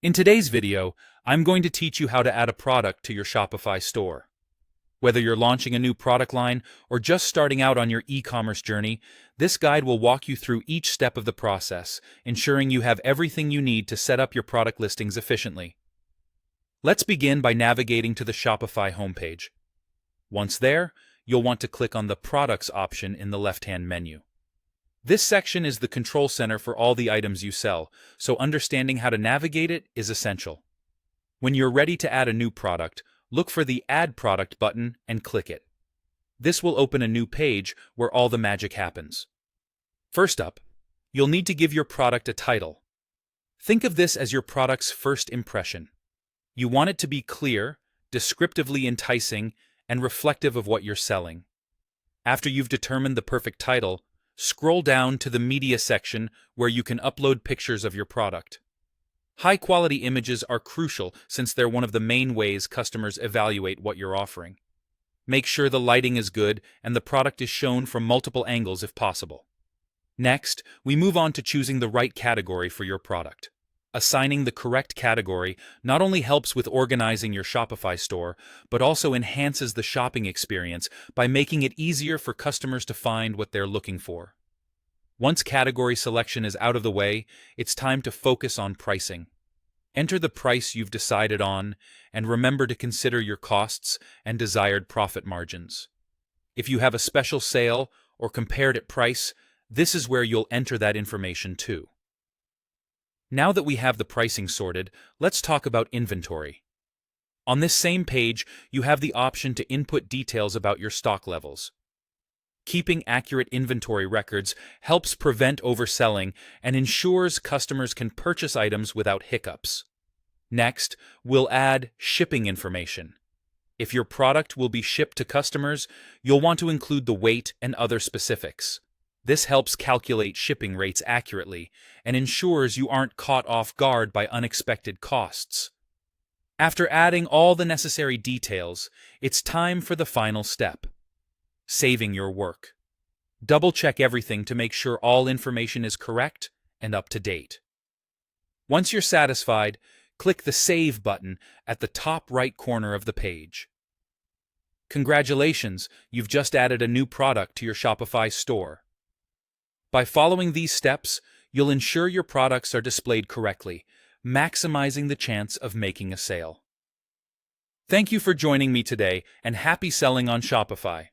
In today's video, I'm going to teach you how to add a product to your Shopify store. Whether you're launching a new product line or just starting out on your e-commerce journey, this guide will walk you through each step of the process, ensuring you have everything you need to set up your product listings efficiently. Let's begin by navigating to the Shopify homepage. Once there, you'll want to click on the Products option in the left-hand menu. This section is the control center for all the items you sell, so understanding how to navigate it is essential. When you're ready to add a new product, look for the Add Product button and click it. This will open a new page where all the magic happens. First up, you'll need to give your product a title. Think of this as your product's first impression. You want it to be clear, descriptively enticing, and reflective of what you're selling. After you've determined the perfect title, scroll down to the Media section where you can upload pictures of your product. High-quality images are crucial since they're one of the main ways customers evaluate what you're offering. Make sure the lighting is good and the product is shown from multiple angles if possible. Next, we move on to choosing the right category for your product. Assigning the correct category not only helps with organizing your Shopify store, but also enhances the shopping experience by making it easier for customers to find what they're looking for. Once category selection is out of the way, it's time to focus on pricing. Enter the price you've decided on, and remember to consider your costs and desired profit margins. If you have a special sale or compared at price, this is where you'll enter that information too. Now that we have the pricing sorted, let's talk about inventory. On this same page, you have the option to input details about your stock levels. Keeping accurate inventory records helps prevent overselling and ensures customers can purchase items without hiccups. Next, we'll add shipping information. If your product will be shipped to customers, you'll want to include the weight and other specifics. This helps calculate shipping rates accurately and ensures you aren't caught off guard by unexpected costs. After adding all the necessary details, it's time for the final step: saving your work. Double-check everything to make sure all information is correct and up to date. Once you're satisfied, click the Save button at the top right corner of the page. Congratulations, you've just added a new product to your Shopify store. By following these steps, you'll ensure your products are displayed correctly, maximizing the chance of making a sale. Thank you for joining me today, and happy selling on Shopify.